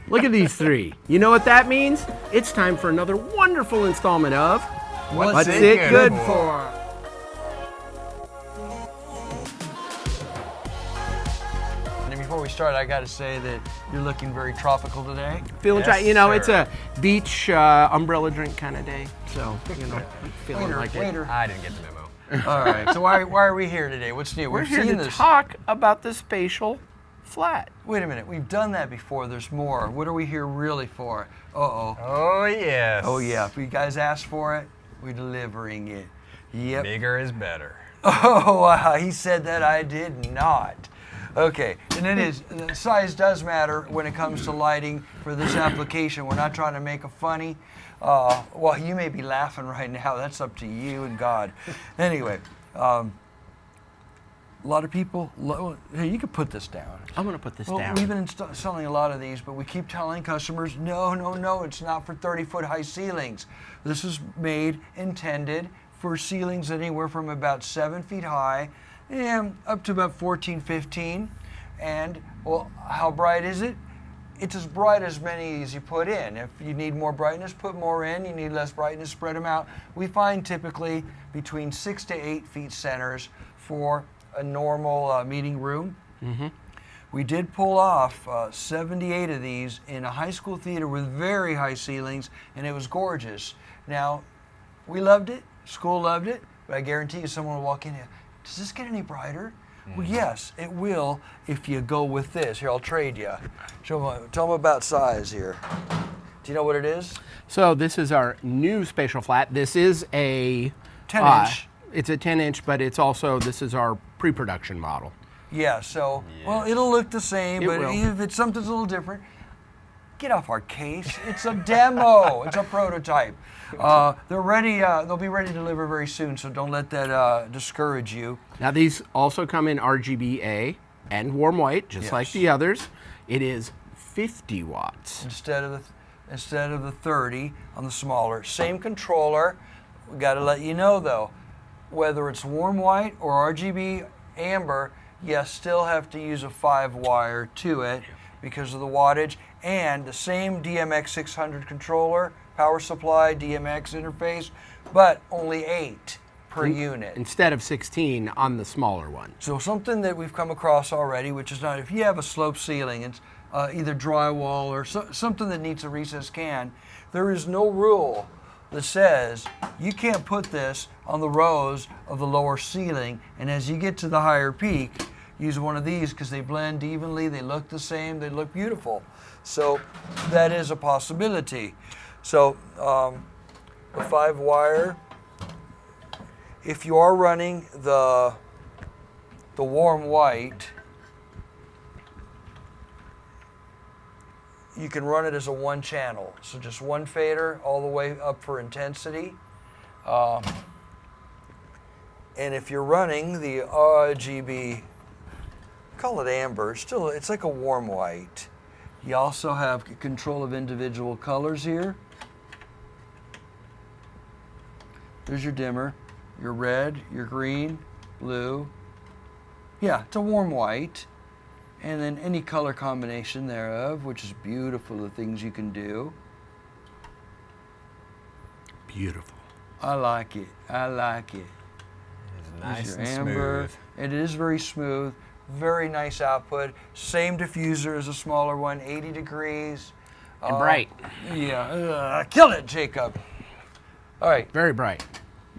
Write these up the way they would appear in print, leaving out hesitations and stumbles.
Look at these three. You know what that means? It's time for another wonderful installment of What's It Good For? And before we start, I got to say that you're looking very tropical today. Feeling Yes, you know, sir. it's a beach umbrella drink kind of day. So, you know, feeling Waiter, like it. waiter. I didn't get the memo. All right. So why are we here today? What's new? We're We've here seen to this. talk about the spatial flat. Wait a minute. We've done that before. There's more. What are we here really for? Uh-oh. Oh, yes. Oh, yeah. If you guys asked for it, we're delivering it. Yep. Bigger is better. Oh, wow. He said that. I did not. Okay. And it is, the size does matter when it comes to lighting for this application. We're not trying to make a funny. Well, you may be laughing right now. That's up to you and God. Anyway, a lot of people, here, you can put this down. I'm going to put this Well, down. we've been selling a lot of these, but we keep telling customers, no, it's not for 30-foot high ceilings. This is intended for ceilings anywhere from about 7 feet high and up to about 14, 15. And, well, how bright is it? It's as bright as many as you put in. If you need more brightness, put more in. You need less brightness, spread them out. We find typically between 6 to 8 feet centers for a normal meeting room. Mm-hmm. We did pull off 78 of these in a high school theater with very high ceilings, and it was gorgeous. Now, we loved it, school loved it, but I guarantee you someone will walk in here, does this get any brighter? Well, yes, it will if you go with this. Here, I'll trade you. Tell them about size here. Do you know what it is? So this is our new spatial flat. This is a 10-inch. It's a 10-inch, but it's also, this is our pre-production model. Yeah, so, Yes. well, it'll look the same, It but will. if it's something's a little different, get off our case. It's a demo. It's a prototype. They're ready. They'll be ready to deliver very soon, so don't let that discourage you. Now these also come in RGBA and warm white, just like Yes. the others. It is 50 watts. Instead of the 30 on the smaller. Same controller. We got to let you know though, whether it's warm white or RGB amber, you still have to use a 5-wire to it because of the wattage, and the same DMX 600 controller, power supply, DMX interface, but only 8 per unit. Instead of 16 on the smaller one. So something that we've come across already, which is not, if you have a sloped ceiling, it's either drywall or something that needs a recessed can, there is no rule that says you can't put this on the rows of the lower ceiling, and as you get to the higher peak, use one of these because they blend evenly, they look the same, they look beautiful. So that is a possibility. So the 5-wire, if you are running the warm white, you can run it as a 1-channel. So just one fader all the way up for intensity. And if you're running the RGB, call it amber, still it's like a warm white. You also have control of individual colors here. There's your dimmer, your red, your green, blue. Yeah, it's a warm white. And then any color combination thereof, which is beautiful, the things you can do. Beautiful. I like it. I like it. It's There's nice your and amber. smooth. It is very smooth. Very nice output. Same diffuser as a smaller one, 80 degrees. And bright. Yeah. Kill it, Jacob. All right. Very bright.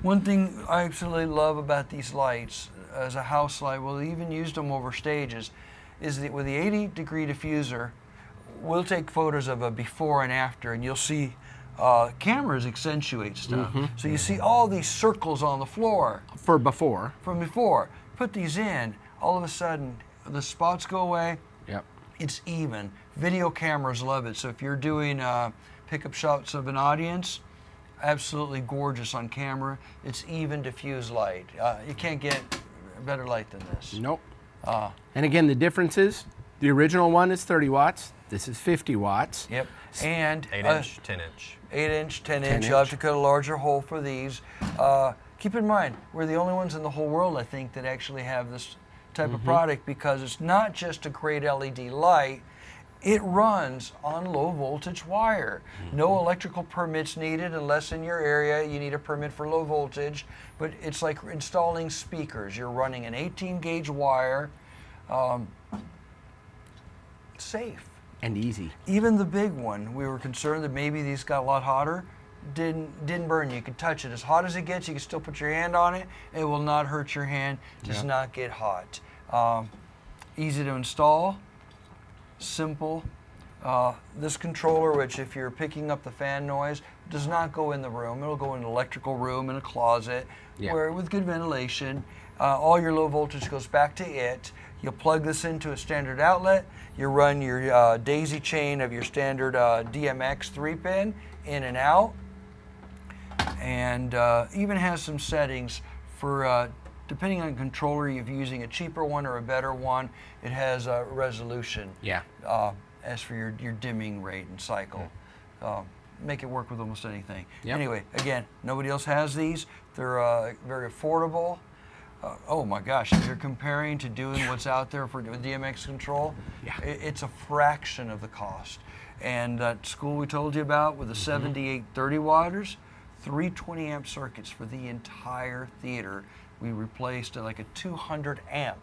One thing I absolutely love about these lights as a house light, well, we even used them over stages, is that with the 80-degree diffuser, we'll take photos of a before and after, and you'll see cameras accentuate stuff. Mm-hmm. So you see all these circles on the floor For before. from before. Put these in, all of a sudden, the spots go away. Yep. It's even. Video cameras love it. So if you're doing pickup shots of an audience, absolutely gorgeous on camera. It's even diffused light. You can't get a better light than this. Nope. And again, the difference is the original one is 30 watts. This is 50 watts. Yep. And 8-inch, 10-inch. 8-inch, 10-inch. 10-inch. You'll have to cut a larger hole for these. Keep in mind, we're the only ones in the whole world, I think, that actually have this type of product, because it's not just a great LED light. It runs on low voltage wire. No electrical permits needed unless in your area you need a permit for low voltage, but it's like installing speakers. You're running an 18 gauge wire, safe. And easy. Even the big one, we were concerned that maybe these got a lot hotter. Didn't burn you. You could touch it. As hot as it gets, you can still put your hand on it. It will not hurt your hand. Does not get hot. Easy to install. Simple. This controller, which if you're picking up the fan noise, does not go in the room. It'll go in an electrical room in a closet where with good ventilation. All your low voltage goes back to it. You'll plug this into a standard outlet. You run your daisy chain of your standard DMX 3-pin in and out. And even has some settings for, depending on controller, if you're using a cheaper one or a better one, it has a resolution. Yeah. As for your dimming rate and cycle. Make it work with almost anything. Yep. Anyway, again, nobody else has these. They're very affordable. Oh my gosh, if you're comparing to doing what's out there for DMX control, it's a fraction of the cost. And that school we told you about with the 7830 watters, 320 amp circuits for the entire theater. We replaced like a 200 amp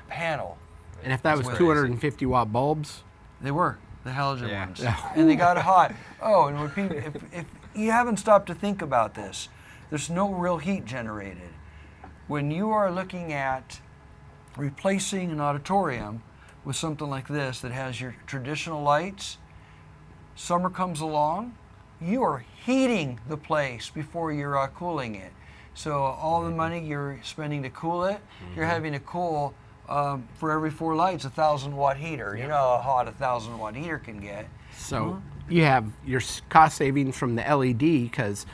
panel. And if that was 250 watt bulbs? They were, the halogen ones. And they got hot. Oh, and when people, if you haven't stopped to think about this, there's no real heat generated. When you are looking at replacing an auditorium with something like this that has your traditional lights, summer comes along, you are heating the place before you're cooling it. So all the money you're spending to cool it, you're having to cool for every 4 lights, 1,000 watt heater. You know how hot a 1,000 watt heater can get. So you have your cost savings from the LED because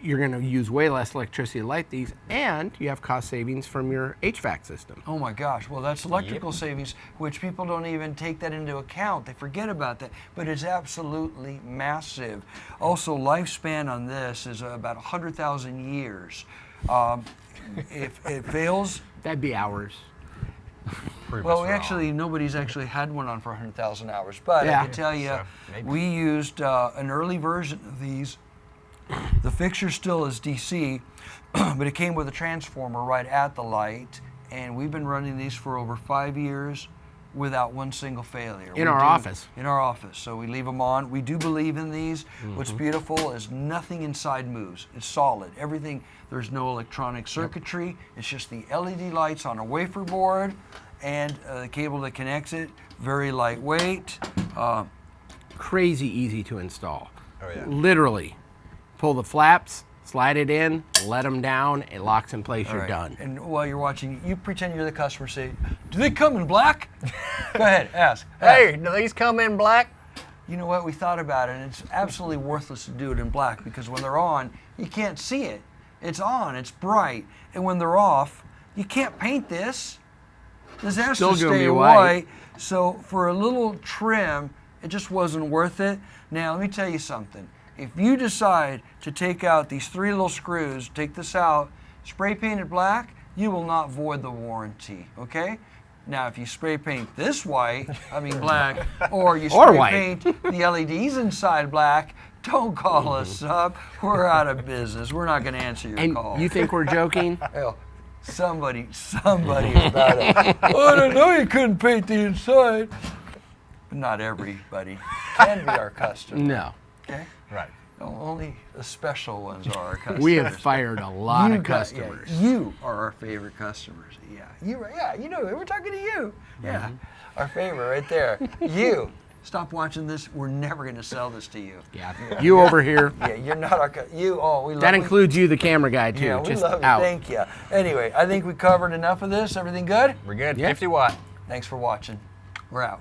you're going to use way less electricity to light these, and you have cost savings from your HVAC system. Oh my gosh, well that's electrical savings, which people don't even take that into account. They forget about that, but it's absolutely massive. Also, lifespan on this is about 100,000 years. If it fails... That'd be hours. Well, nobody's actually had one on for 100,000 hours, but I can tell you, we used an early version of these. The fixture still is DC, but it came with a transformer right at the light, and we've been running these for over 5 years without one single failure. In our office. In our office. So we leave them on. We do believe in these. What's beautiful is nothing inside moves. It's solid. Everything, there's no electronic circuitry. It's just the LED lights on a wafer board and the cable that connects it. Very lightweight. Crazy easy to install. Oh, yeah. Literally. Pull the flaps, slide it in, let them down, it locks in place, you're done. And while you're watching, you pretend you're the customer, say, do they come in black? Go ahead, ask. Hey, do these come in black? You know what, we thought about it, and it's absolutely worthless to do it in black because when they're on, you can't see it. It's on, it's bright. And when they're off, you can't paint this. This has Still to gonna stay be white. So for a little trim, it just wasn't worth it. Now, let me tell you something. If you decide to take out these 3 little screws, take this out, spray paint it black, you will not void the warranty, okay? Now, if you spray paint this black, or you spray paint the LEDs inside black, don't call us up. We're out of business. We're not going to answer your call. And you think we're joking? Hell, somebody is about it. Oh, I don't know you couldn't paint the inside. But not everybody can be our customer. No. Okay? Right. Only the special ones are our customers. We have fired a lot of customers. You are our favorite customers. You know, we're talking to you. Yeah, our favorite right there. You. Stop watching this. We're never going to sell this to you. Yeah. You over here. Yeah, you're not our you. Oh, we love That includes you, the camera guy, too. Yeah, we Just love out. you. Thank you. Anyway, I think we covered enough of this. Everything good? We're good. Yeah. 50 watt. Thanks for watching. We're out.